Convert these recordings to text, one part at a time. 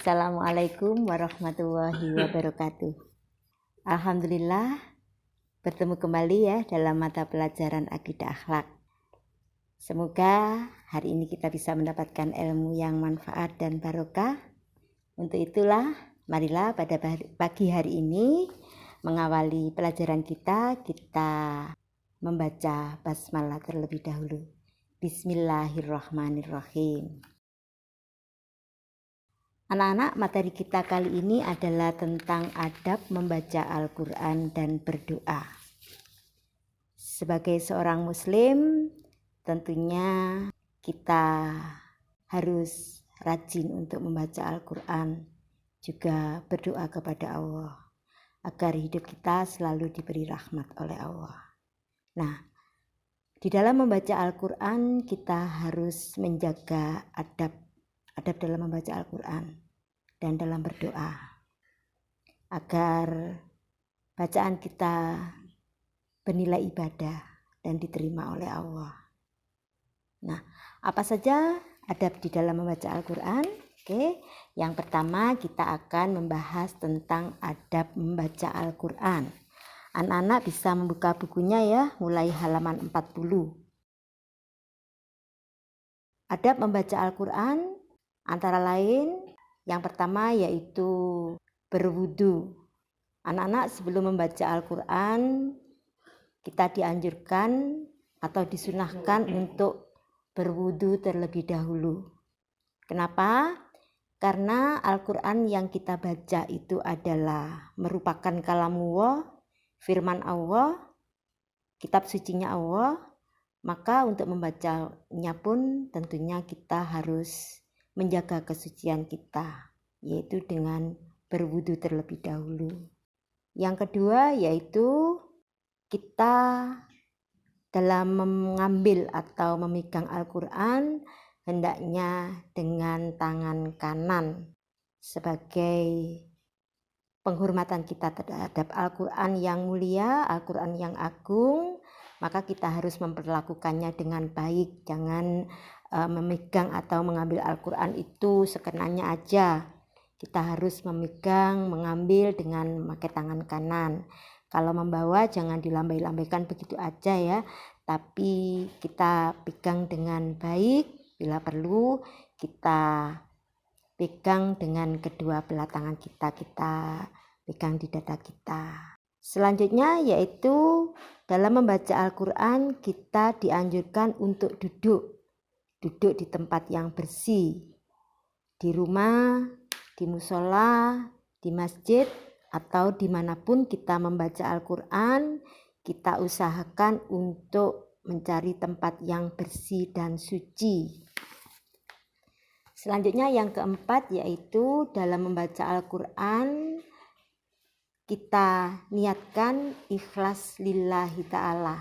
Assalamualaikum warahmatullahi wabarakatuh. Alhamdulillah bertemu kembali ya dalam mata pelajaran akidah akhlak. Semoga hari ini kita bisa mendapatkan ilmu yang manfaat dan barokah. Untuk itulah marilah pada pagi hari ini mengawali pelajaran kita membaca basmalah terlebih dahulu. Bismillahirrahmanirrahim. Anak-anak, materi kita kali ini adalah tentang adab membaca Al-Quran dan berdoa. Sebagai seorang muslim, tentunya kita harus rajin untuk membaca Al-Quran, juga berdoa kepada Allah, agar hidup kita selalu diberi rahmat oleh Allah. Nah, di dalam membaca Al-Quran kita harus menjaga adab dalam membaca Al-Quran dan dalam berdoa, agar bacaan kita bernilai ibadah dan diterima oleh Allah. Nah, apa saja adab di dalam membaca Al-Quran? Oke, yang pertama kita akan membahas tentang adab membaca Al-Quran. Anak-anak bisa membuka bukunya ya, mulai halaman 40. Adab membaca Al-Quran antara lain yang pertama yaitu berwudu. Anak-anak, sebelum membaca Al-Quran kita dianjurkan atau disunahkan untuk berwudu terlebih dahulu. Kenapa? Karena Al-Quran yang kita baca itu adalah merupakan kalamullah, firman Allah, kitab sucinya Allah. Maka untuk membacanya pun tentunya kita harus menjaga kesucian kita, yaitu dengan berwudu terlebih dahulu. Yang kedua yaitu kita dalam mengambil atau memegang Al-Quran hendaknya dengan tangan kanan sebagai penghormatan kita terhadap Al-Quran yang mulia, Al-Quran yang agung. Maka kita harus memperlakukannya dengan baik, jangan memegang atau mengambil Al-Quran itu sekenanya aja. Kita harus memegang, mengambil dengan memakai tangan kanan. Kalau membawa jangan dilambai-lambaikan begitu aja ya, tapi kita pegang dengan baik. Bila perlu kita pegang dengan kedua belah tangan kita pegang di dada kita. Selanjutnya yaitu dalam membaca Al-Quran kita dianjurkan untuk duduk di tempat yang bersih, di rumah, di musola, di masjid, atau dimanapun kita membaca Al-Quran, kita usahakan untuk mencari tempat yang bersih dan suci. Selanjutnya yang keempat yaitu dalam membaca Al-Quran kita niatkan ikhlas lillahi ta'ala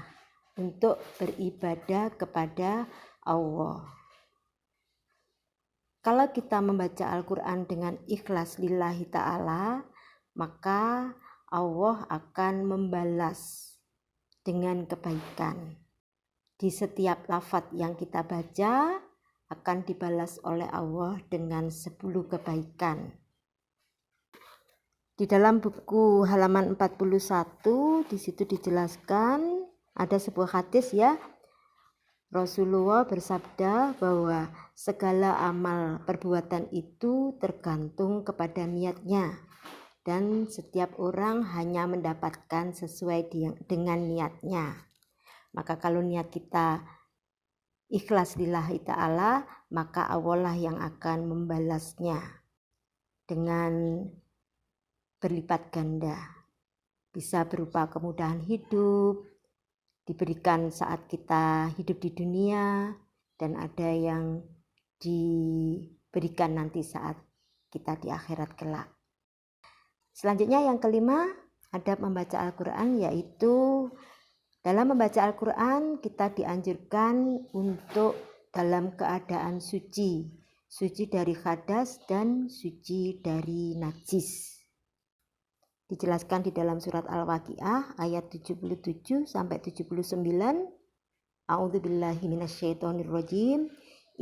untuk beribadah kepada Allah. Kalau kita membaca Al-Quran dengan ikhlas lillahi ta'ala, maka Allah akan membalas dengan kebaikan. Di setiap lafaz yang kita baca akan dibalas oleh Allah dengan 10 kebaikan. Di dalam buku halaman 41 di situ dijelaskan ada sebuah hadis ya. Rasulullah bersabda bahwa segala amal perbuatan itu tergantung kepada niatnya, dan setiap orang hanya mendapatkan sesuai dengan niatnya. Maka kalau niat kita ikhlas lillahi ta'ala, maka Allah lah yang akan membalasnya dengan berlipat ganda. Bisa berupa kemudahan hidup, diberikan saat kita hidup di dunia, dan ada yang diberikan nanti saat kita di akhirat kelak. Selanjutnya yang kelima, adab membaca Al-Quran yaitu dalam membaca Al-Quran kita dianjurkan untuk dalam keadaan suci dari hadas dan suci dari najis. Dijelaskan di dalam surat Al-Waqiah ayat 77 sampai 79. A'udzubillahi minasyaitonirrajim.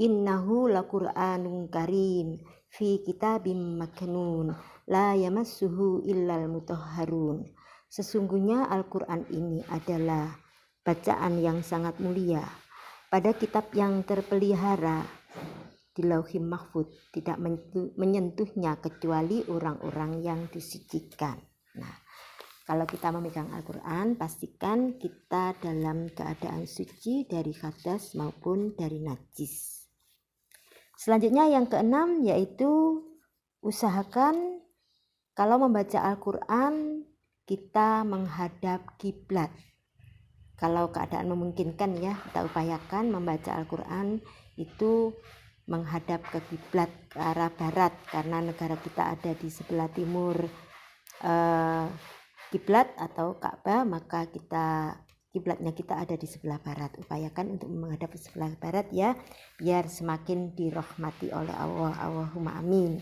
Innahu laqur'anun karim fi kitabim maknun la yamassuhu illal mutahharun. Sesungguhnya Al-Quran ini adalah bacaan yang sangat mulia pada kitab yang terpelihara di Lauhim Mahfudz, tidak menyentuhnya kecuali orang-orang yang disucikan. Nah, kalau kita memegang Al-Quran, pastikan kita dalam keadaan suci dari hadas maupun dari najis. Selanjutnya yang keenam yaitu usahakan kalau membaca Al-Quran kita menghadap kiblat. Kalau keadaan memungkinkan ya, kita upayakan membaca Al-Quran itu menghadap ke kiblat, ke arah barat, karena negara kita ada di sebelah timur kiblat atau Ka'bah, maka kiblatnya kita ada di sebelah barat. Upayakan untuk menghadap ke sebelah barat ya, biar semakin dirahmati oleh Allah. Allahumma amin.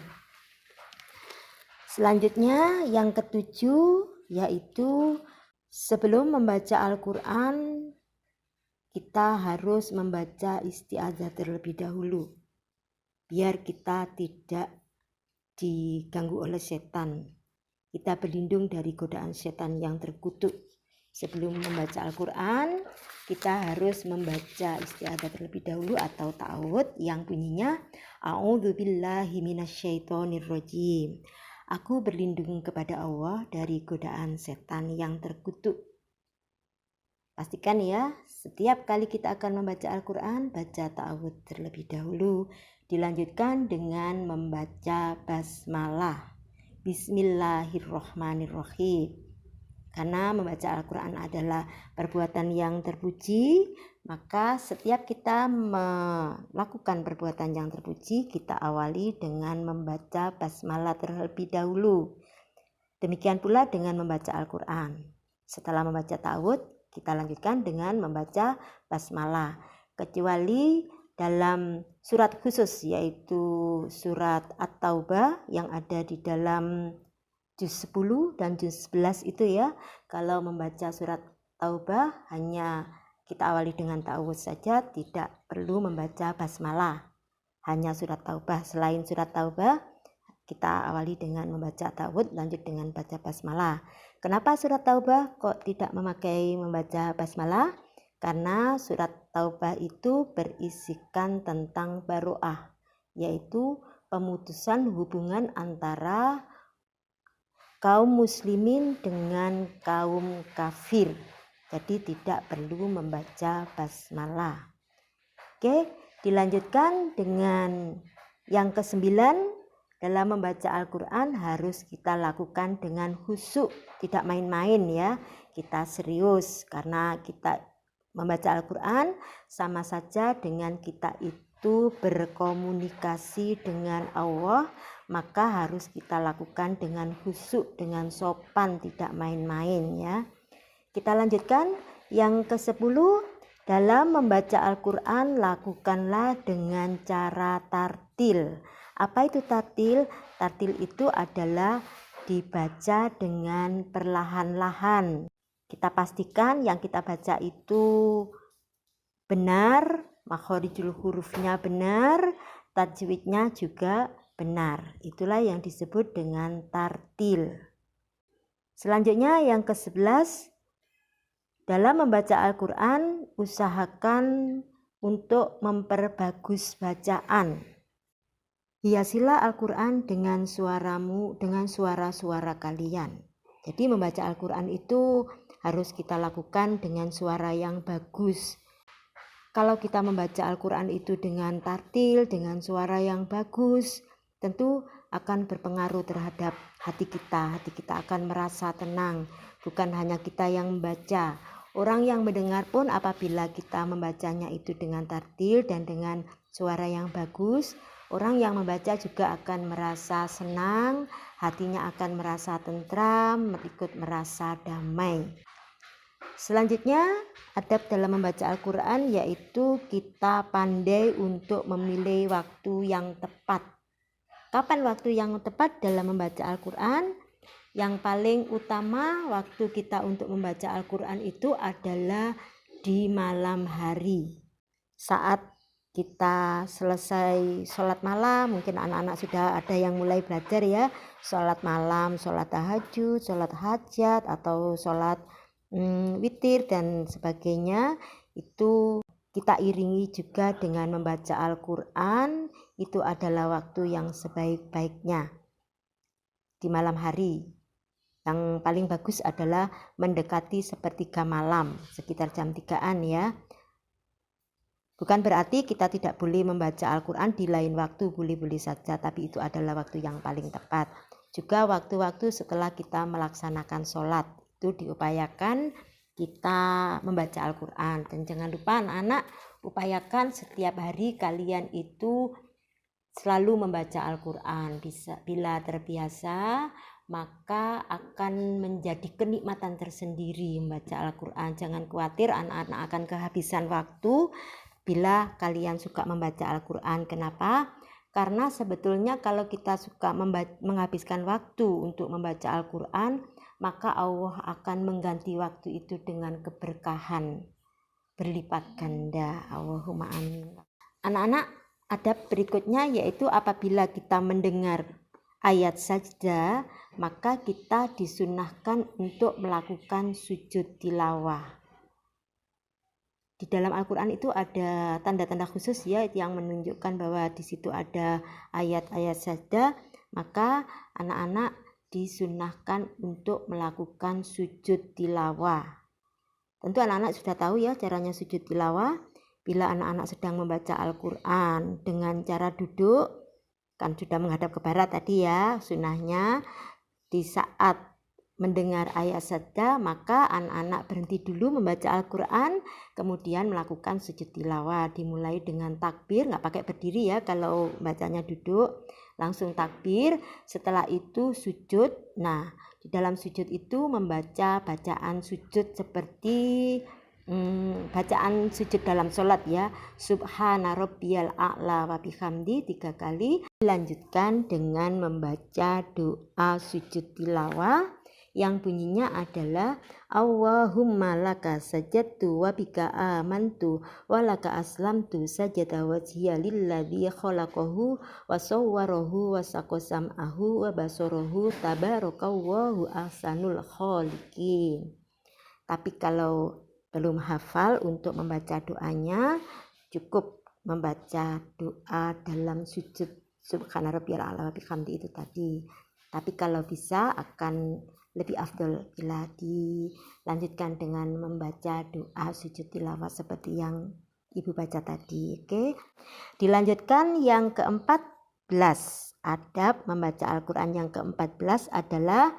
Selanjutnya yang ketujuh yaitu sebelum membaca Al-Quran kita harus membaca isti'adzah terlebih dahulu, biar kita tidak diganggu oleh setan. Kita berlindung dari godaan setan yang terkutuk. Sebelum membaca Al-Quran, kita harus membaca isti'adzah terlebih dahulu atau ta'awudz yang bunyinya A'udzubillahi minasyaitonirrajim. Aku berlindung kepada Allah dari godaan setan yang terkutuk. Pastikan ya, setiap kali kita akan membaca Al-Quran, baca ta'awudz terlebih dahulu. Dilanjutkan dengan membaca basmalah. Bismillahirrahmanirrahim. Karena membaca Al-Quran adalah perbuatan yang terpuji, maka setiap kita melakukan perbuatan yang terpuji, kita awali dengan membaca basmalah terlebih dahulu. Demikian pula dengan membaca Al-Quran. Setelah membaca ta'awudz, kita lanjutkan dengan membaca basmalah. Kecuali dalam surat khusus yaitu surat At-Taubah yang ada di dalam juz 10 dan juz 11 itu ya. Kalau membaca surat Taubah hanya kita awali dengan ta'awudz saja, tidak perlu membaca basmalah. Hanya surat Taubah. Selain surat Taubah kita awali dengan membaca ta'awudz, lanjut dengan baca basmalah. Kenapa surat Taubah kok tidak membaca basmalah? Karena surat Taubah itu berisikan tentang baro'ah, yaitu pemutusan hubungan antara kaum muslimin dengan kaum kafir. Jadi tidak perlu membaca basmalah. Oke, dilanjutkan dengan yang ke-9. Dalam membaca Al-Quran harus kita lakukan dengan khusyuk, tidak main-main ya. Kita serius, karena kita membaca Al-Quran sama saja dengan kita itu berkomunikasi dengan Allah, maka harus kita lakukan dengan khusyuk, dengan sopan, tidak main-main ya. Kita lanjutkan yang ke-10. Dalam membaca Al-Quran lakukanlah dengan cara tartil. Apa itu tartil? Tartil itu adalah dibaca dengan perlahan-lahan. Kita pastikan yang kita baca itu benar, makhorijul hurufnya benar, tajwidnya juga benar. Itulah yang disebut dengan tartil. Selanjutnya yang ke-11, dalam membaca Al-Quran usahakan untuk memperbagus bacaan. Hiasilah Al-Quran dengan suaramu, dengan suara-suara kalian. Jadi membaca Al-Quran itu harus kita lakukan dengan suara yang bagus. Kalau kita membaca Al-Quran itu dengan tartil, dengan suara yang bagus, tentu akan berpengaruh terhadap hati kita. Hati kita akan merasa tenang. Bukan hanya kita yang membaca, orang yang mendengar pun apabila kita membacanya itu dengan tartil dan dengan suara yang bagus, orang yang membaca juga akan merasa senang, hatinya akan merasa tentram, ikut merasa damai. Selanjutnya, adab dalam membaca Al-Quran yaitu kita pandai untuk memilih waktu yang tepat. Kapan waktu yang tepat dalam membaca Al-Quran? Yang paling utama waktu kita untuk membaca Al-Quran itu adalah di malam hari. Saat kita selesai sholat malam, mungkin anak-anak sudah ada yang mulai belajar ya, sholat malam, sholat tahajud, sholat hajat, atau sholat witir dan sebagainya, itu kita iringi juga dengan membaca Al-Quran. Itu adalah waktu yang sebaik-baiknya di malam hari. Yang paling bagus adalah mendekati sepertiga malam, sekitar jam 3-an ya. Bukan berarti kita tidak boleh membaca Al-Quran di lain waktu, boleh-boleh saja, tapi itu adalah waktu yang paling tepat. Juga waktu-waktu setelah kita melaksanakan sholat, itu diupayakan kita membaca Al-Quran. Dan jangan lupa anak-anak, upayakan setiap hari kalian itu selalu membaca Al-Quran. Bila terbiasa, maka akan menjadi kenikmatan tersendiri membaca Al-Quran. Jangan khawatir anak-anak akan kehabisan waktu bila kalian suka membaca Al-Quran. Kenapa? Karena sebetulnya kalau kita suka menghabiskan waktu untuk membaca Al-Quran, maka Allah akan mengganti waktu itu dengan keberkahan berlipat ganda. Allahumma amin. Anak-anak, adab berikutnya yaitu apabila kita mendengar ayat sajdah, maka kita disunahkan untuk melakukan sujud tilawah. Di dalam Al-Quran itu ada tanda-tanda khusus ya yang menunjukkan bahwa di situ ada ayat-ayat sajdah, maka anak-anak disunahkan untuk melakukan sujud tilawah. Tentu anak-anak sudah tahu ya caranya sujud tilawah. Bila anak-anak sedang membaca Al-Quran dengan cara duduk, kan sudah menghadap ke barat tadi ya, sunahnya di saat mendengar ayat sajdah, maka anak-anak berhenti dulu membaca Al-Quran, kemudian melakukan sujud tilawah. Dimulai dengan takbir, nggak pakai berdiri ya kalau bacanya duduk, langsung takbir. Setelah itu sujud. Nah, di dalam sujud itu membaca bacaan sujud seperti bacaan sujud dalam sholat ya, subhana rabbiyal a'la wa bihamdi 3 kali. Dilanjutkan dengan membaca doa sujud tilawah yang bunyinya adalah Allahumma laka sajadtu wa bika amantu wa laka aslamtu sajada wajhiya lilladzi khalaqahu wa sawwarahu wa saqasam'ahu wa basarahu tabarakallahu ahsanul khaliqin. Tapi kalau belum hafal untuk membaca doanya, cukup membaca doa dalam sujud subhana rabbiyal a'la wa bihamdi itu tadi. Tapi kalau bisa akan lebih afdol bila dilanjutkan dengan membaca doa sujud tilawah seperti yang Ibu baca tadi. Oke. Dilanjutkan yang ke-14. Adab membaca Al-Quran yang ke-14 adalah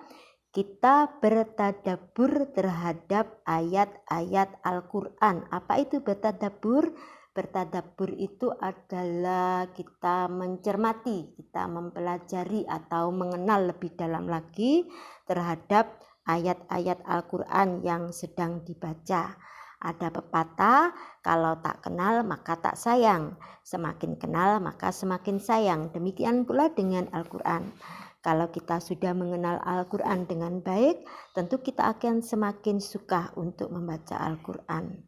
kita bertadabbur terhadap ayat-ayat Al-Quran. Apa itu bertadabbur? Bertadabbur itu adalah kita mencermati, kita mempelajari atau mengenal lebih dalam lagi terhadap ayat-ayat Al-Quran yang sedang dibaca. Ada pepatah, kalau tak kenal maka tak sayang, semakin kenal maka semakin sayang. Demikian pula dengan Al-Quran. Kalau kita sudah mengenal Al-Quran dengan baik, tentu kita akan semakin suka untuk membaca Al-Quran.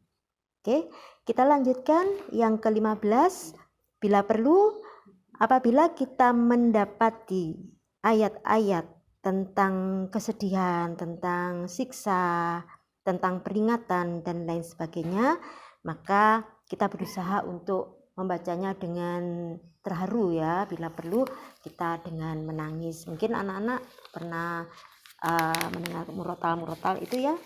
Oke, kita lanjutkan yang ke-15. Bila perlu, apabila kita mendapati ayat-ayat tentang kesedihan, tentang siksa, tentang peringatan dan lain sebagainya, maka kita berusaha untuk membacanya dengan terharu ya. Bila perlu kita dengan menangis. Mungkin anak-anak pernah mendengar murotal itu ya,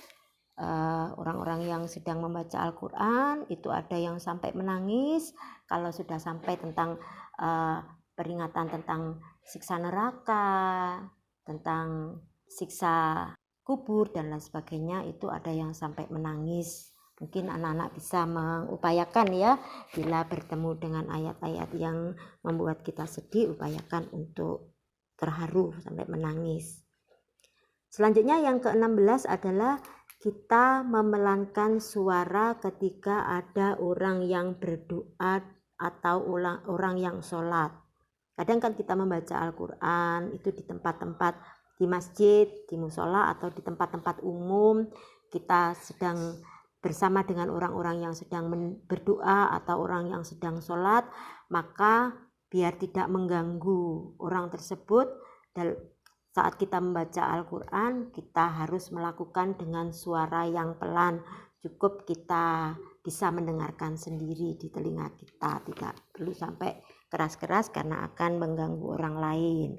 orang-orang yang sedang membaca Al-Quran itu ada yang sampai menangis kalau sudah sampai tentang peringatan tentang siksa neraka, tentang siksa kubur dan lain sebagainya. Itu ada yang sampai menangis. Mungkin anak-anak bisa mengupayakan ya, bila bertemu dengan ayat-ayat yang membuat kita sedih, upayakan untuk terharu sampai menangis. Selanjutnya yang ke-16 adalah kita memelankan suara ketika ada orang yang berdoa atau orang yang sholat. Kadang kan kita membaca Al-Quran itu di tempat-tempat, di masjid, di musola atau di tempat-tempat umum, kita sedang bersama dengan orang-orang yang sedang berdoa atau orang yang sedang sholat, maka biar tidak mengganggu orang tersebut, dan saat kita membaca Al-Quran kita harus melakukan dengan suara yang pelan, cukup kita bisa mendengarkan sendiri di telinga kita, tidak perlu sampai keras-keras karena akan mengganggu orang lain.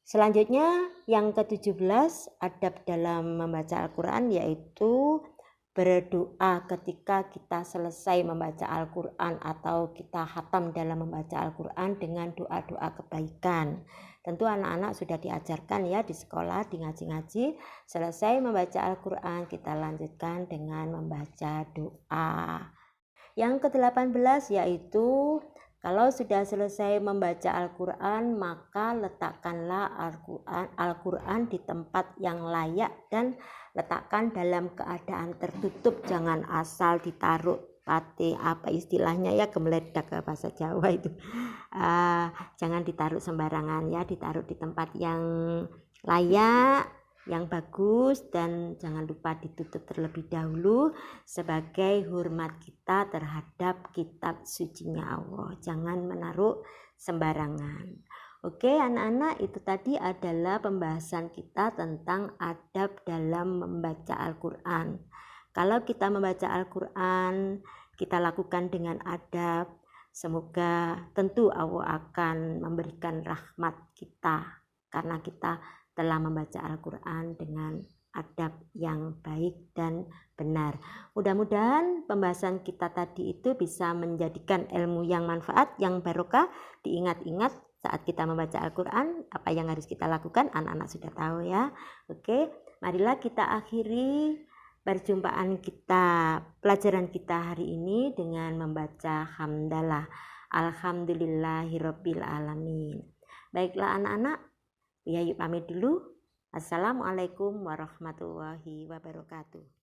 Selanjutnya yang ke-17 adab dalam membaca Al-Quran, yaitu berdoa ketika kita selesai membaca Al-Quran atau kita khatam dalam membaca Al-Quran dengan doa-doa kebaikan. Tentu anak-anak sudah diajarkan ya di sekolah, di ngaji-ngaji, selesai membaca Al-Quran kita lanjutkan dengan membaca doa. Yang ke-18 yaitu kalau sudah selesai membaca Al-Quran, maka letakkanlah Al-Quran di tempat yang layak dan letakkan dalam keadaan tertutup, jangan asal ditaruh apa istilahnya ya, gemeledak ke bahasa Jawa itu. Jangan ditaruh sembarangan ya, ditaruh di tempat yang layak, yang bagus, dan jangan lupa ditutup terlebih dahulu sebagai hormat kita terhadap kitab sucinya Allah. Jangan menaruh sembarangan. Oke anak-anak, itu tadi adalah pembahasan kita tentang adab dalam membaca Al-Quran. Kalau kita membaca Al-Quran, kita lakukan dengan adab, semoga tentu Allah akan memberikan rahmat kita karena kita telah membaca Al-Quran dengan adab yang baik dan benar. Mudah-mudahan pembahasan kita tadi itu bisa menjadikan ilmu yang manfaat, yang barokah, diingat-ingat saat kita membaca Al-Quran. Apa yang harus kita lakukan anak-anak sudah tahu ya. Oke, marilah kita akhiri perjumpaan kita, pelajaran kita hari ini dengan membaca hamdalah. Alhamdulillahirabbil alamin. Baiklah anak-anak, ya yuk pamit dulu. Assalamualaikum warahmatullahi wabarakatuh.